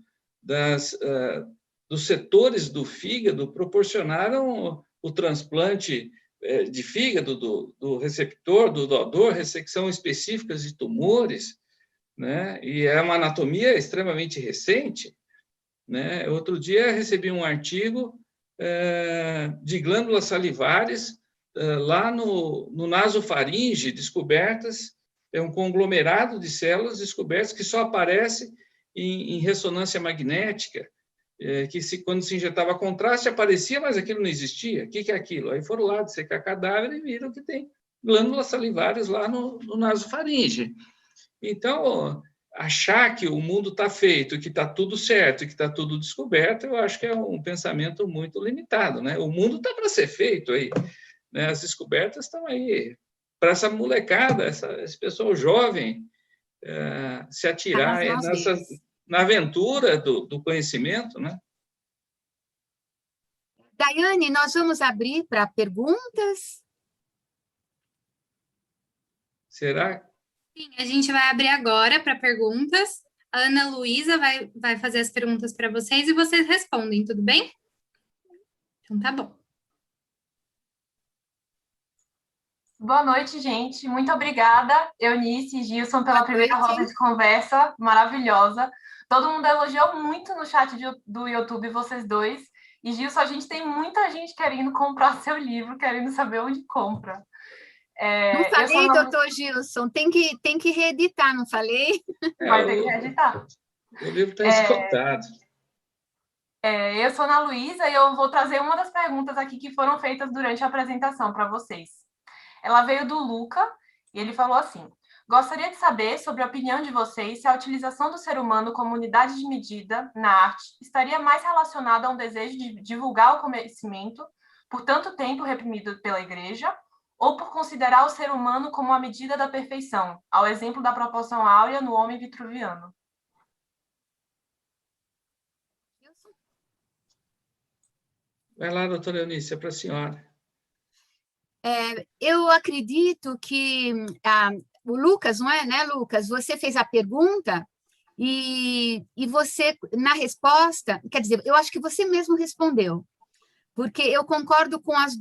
dos setores do fígado proporcionaram o transplante de fígado do receptor, do doador, ressecção específicas de tumores, né? E é uma anatomia extremamente recente, né? Outro dia recebi um artigo de glândulas salivares lá no nasofaringe, descobertas, é um conglomerado de células descobertas que só aparece em ressonância magnética, que quando se injetava contraste aparecia, mas aquilo não existia. O que é aquilo? Aí foram lá dissecar cadáver e viram que tem glândulas salivares lá no nasofaringe. Então, achar que o mundo está feito, que está tudo certo, que está tudo descoberto, eu acho que é um pensamento muito limitado, né? O mundo está para ser feito aí, né? As descobertas estão aí para essa molecada, esse pessoal jovem se atirar na aventura do conhecimento, né? Daiane, nós vamos abrir para perguntas? Será? Sim, a gente vai abrir agora para perguntas. A Ana Luísa vai fazer as perguntas para vocês e vocês respondem, tudo bem? Então tá bom. Boa noite, gente. Muito obrigada, Eunice e Gilson, pela primeira roda de conversa maravilhosa. Todo mundo elogiou muito no chat do YouTube, vocês dois. E, Gilson, a gente tem muita gente querendo comprar seu livro, querendo saber onde compra. Não falei, doutor Gilson, tem que reeditar, não falei? Vai ter que reeditar. O livro está esgotado. Eu sou Ana Luísa e eu vou trazer uma das perguntas aqui que foram feitas durante a apresentação para vocês. Ela veio do Luca e ele falou assim: gostaria de saber sobre a opinião de vocês se a utilização do ser humano como unidade de medida na arte estaria mais relacionada a um desejo de divulgar o conhecimento por tanto tempo reprimido pela Igreja, ou por considerar o ser humano como a medida da perfeição, ao exemplo da proporção áurea no homem vitruviano. Vai lá, doutora Eunice, é para a senhora. Eu acredito que o Lucas, não é, né, Lucas? Você fez a pergunta e você, na resposta, quer dizer, eu acho que você mesmo respondeu, porque eu concordo com as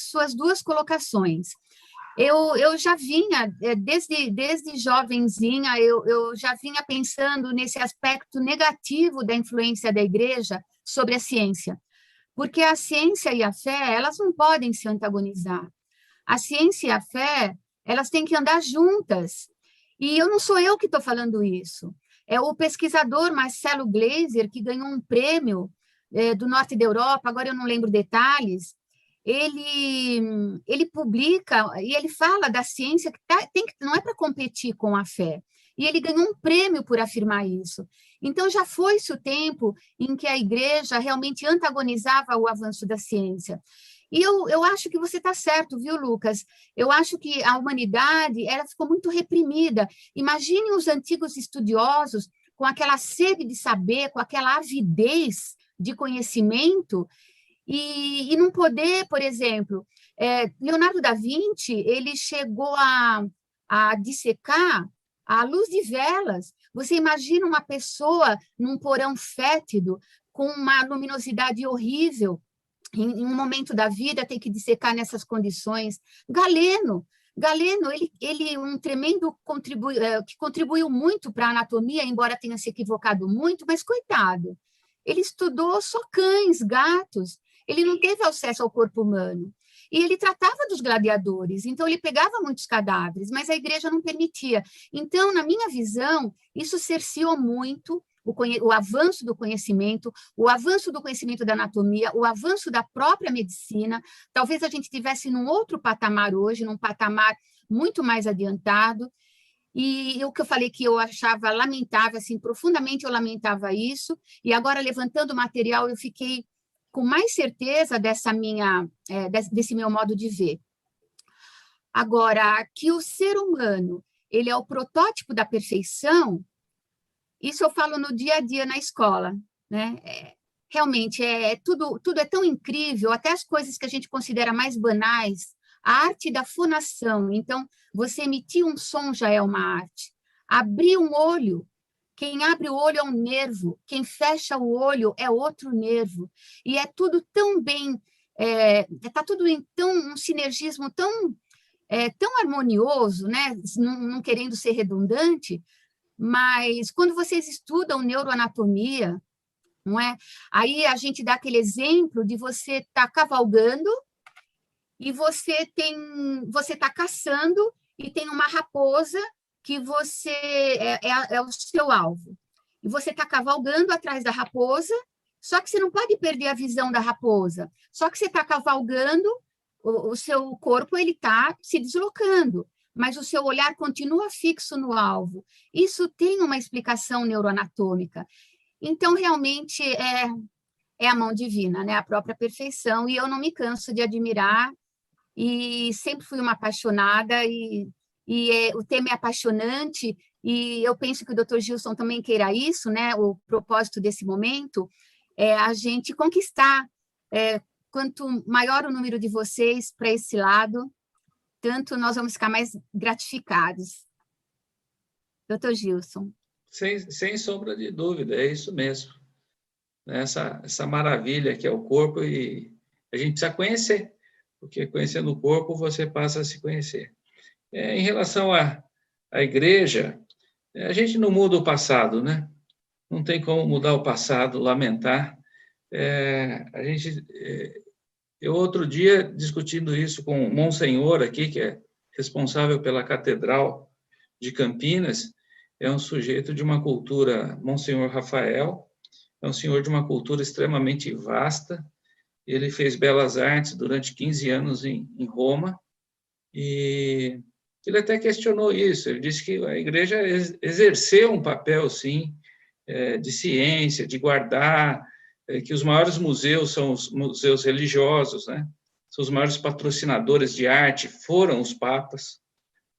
suas duas colocações. Eu já vinha, desde jovenzinha, eu já vinha pensando nesse aspecto negativo da influência da Igreja sobre a ciência, porque a ciência e a fé, elas não podem se antagonizar. A ciência e a fé, elas têm que andar juntas. E não sou eu que estou falando isso. É o pesquisador Marcelo Gleiser, que ganhou um prêmio do norte da Europa, agora eu não lembro detalhes. Ele publica e ele fala da ciência que não é para competir com a fé. E ele ganhou um prêmio por afirmar isso. Então, já foi-se o tempo em que a Igreja realmente antagonizava o avanço da ciência. E eu acho que você está certo, viu, Lucas? Eu acho que a humanidade ela ficou muito reprimida. Imagine os antigos estudiosos com aquela sede de saber, com aquela avidez de conhecimento, e não poder, por exemplo, Leonardo da Vinci, ele chegou a dissecar à luz de velas, Você imagina uma pessoa num porão fétido, com uma luminosidade horrível, em um momento da vida, tem que dissecar nessas condições. Galeno, ele um tremendo que contribuiu muito para a anatomia, embora tenha se equivocado muito, mas coitado, ele estudou só cães, gatos, ele não teve acesso ao corpo humano. E ele tratava dos gladiadores, então ele pegava muitos cadáveres, mas a igreja não permitia. Então, na minha visão, isso cerceou muito o avanço do conhecimento da anatomia, o avanço da própria medicina. Talvez a gente estivesse num outro patamar hoje, num patamar muito mais adiantado. E o que eu falei que eu achava lamentável, assim, profundamente eu lamentava isso, e agora, levantando o material, eu fiquei com mais certeza desse meu modo de ver. Agora, que o ser humano ele é o protótipo da perfeição, isso eu falo no dia a dia na escola, né? Realmente, tudo é tão incrível, até as coisas que a gente considera mais banais, a arte da fonação. Então, você emitir um som já é uma arte. Abrir um olho, quem abre o olho é um nervo, quem fecha o olho é outro nervo. E é tudo tão bem, está tudo em um sinergismo tão harmonioso, né? Não querendo ser redundante, mas quando vocês estudam neuroanatomia, não é? Aí a gente dá aquele exemplo de você estar cavalgando e você está caçando e tem uma raposa que você é o seu alvo. E você está cavalgando atrás da raposa, só que você não pode perder a visão da raposa. Só que você está cavalgando, o seu corpo está se deslocando, mas o seu olhar continua fixo no alvo. Isso tem uma explicação neuroanatômica. Então, realmente, é a mão divina, né? A própria perfeição, e eu não me canso de admirar, e sempre fui uma apaixonada, o tema é apaixonante, e eu penso que o Dr. Gilson também queira isso, né? O propósito desse momento é a gente conquistar, quanto maior o número de vocês para esse lado, tanto nós vamos ficar mais gratificados. Dr. Gilson. Sem sombra de dúvida, é isso mesmo. Essa maravilha que é o corpo, e a gente precisa conhecer, porque conhecendo o corpo você passa a se conhecer. Em relação à igreja, a gente não muda o passado, né? Não tem como mudar o passado, lamentar. Eu, outro dia, discutindo isso com o Monsenhor aqui, que é responsável pela Catedral de Campinas, é um sujeito de uma cultura, Monsenhor Rafael, é um senhor de uma cultura extremamente vasta. Ele fez belas artes durante 15 anos em Roma, e ele até questionou isso. Ele disse que a igreja exerceu um papel, sim, de ciência, de guardar, que os maiores museus são os museus religiosos, né? São os maiores patrocinadores de arte, foram os papas,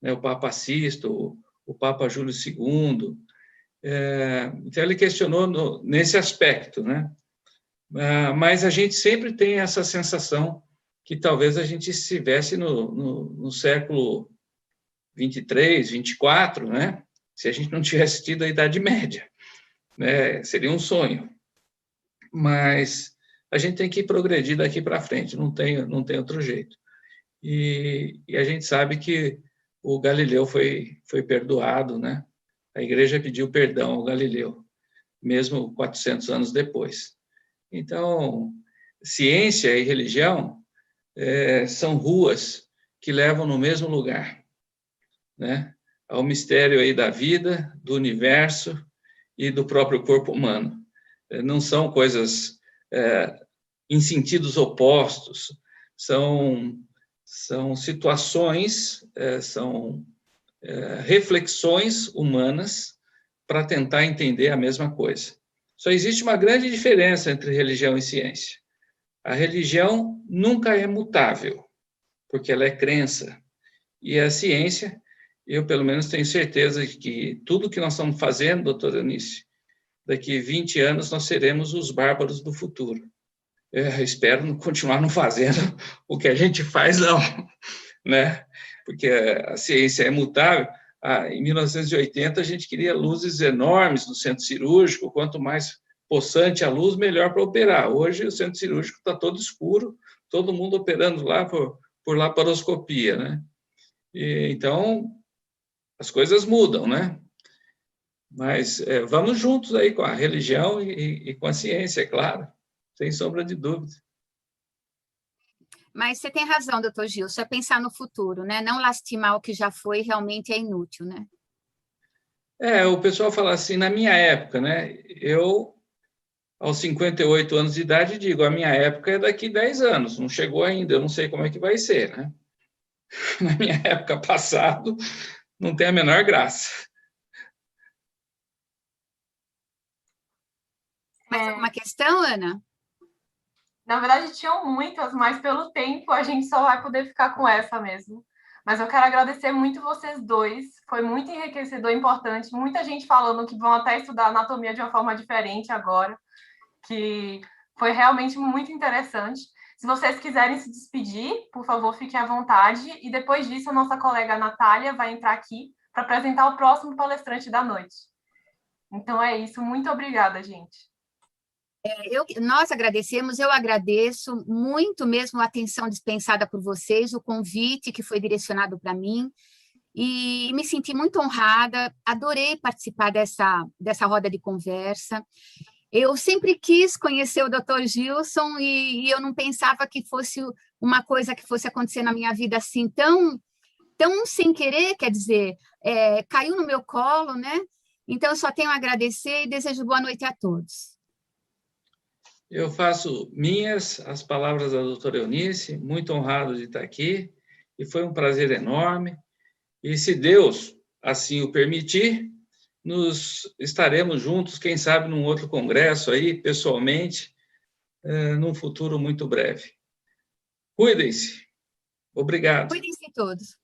né? O Papa Sisto, o Papa Júlio II. Então, ele questionou nesse aspecto, né? Mas a gente sempre tem essa sensação que talvez a gente estivesse no século 23, 24, né? Se a gente não tivesse tido a Idade Média, né? Seria um sonho. Mas a gente tem que progredir daqui para frente, não tem outro jeito. E a gente sabe que o Galileu foi perdoado, né? A igreja pediu perdão ao Galileu, mesmo 400 anos depois. Então, ciência e religião são ruas que levam no mesmo lugar, né? Ao mistério aí da vida, do universo e do próprio corpo humano. Não são coisas em sentidos opostos, são situações, são reflexões humanas para tentar entender a mesma coisa. Só existe uma grande diferença entre religião e ciência. A religião nunca é mutável, porque ela é crença. E a ciência, eu pelo menos tenho certeza de que tudo que nós estamos fazendo, doutora Eunice, daqui 20 anos nós seremos os bárbaros do futuro. Eu espero continuar não fazendo o que a gente faz, não, né? Porque a ciência é mutável. em 1980, a gente queria luzes enormes no centro cirúrgico, quanto mais possante a luz, melhor para operar. Hoje, o centro cirúrgico está todo escuro, todo mundo operando lá por laparoscopia, né? Então, as coisas mudam, né? Mas vamos juntos aí com a religião e com a ciência, é claro, sem sombra de dúvida. Mas você tem razão, doutor Gilson, é pensar no futuro, né? Não lastimar o que já foi, realmente é inútil, né? O pessoal fala assim, na minha época, né? Eu, aos 58 anos de idade, digo, a minha época é daqui 10 anos, não chegou ainda, eu não sei como é que vai ser, né? Na minha época passado, não tem a menor graça. Mais alguma questão, Ana? Na verdade, tinham muitas, mas pelo tempo a gente só vai poder ficar com essa mesmo. Mas eu quero agradecer muito vocês dois, foi muito enriquecedor e importante. Muita gente falando que vão até estudar anatomia de uma forma diferente agora, que foi realmente muito interessante. Se vocês quiserem se despedir, por favor, fiquem à vontade. E depois disso, a nossa colega Natália vai entrar aqui para apresentar o próximo palestrante da noite. Então é isso, muito obrigada, gente. Nós agradecemos, eu agradeço muito mesmo a atenção dispensada por vocês, o convite que foi direcionado para mim, e me senti muito honrada, adorei participar dessa roda de conversa. Eu sempre quis conhecer o Dr. Gilson e eu não pensava que fosse uma coisa que fosse acontecer na minha vida assim, tão sem querer, quer dizer, caiu no meu colo, né? Então, eu só tenho a agradecer e desejo boa noite a todos. Eu faço minhas as palavras da doutora Eunice, muito honrado de estar aqui, e foi um prazer enorme. E se Deus assim o permitir, estaremos juntos, quem sabe, num outro congresso aí, pessoalmente, num futuro muito breve. Cuidem-se. Obrigado. Cuidem-se todos.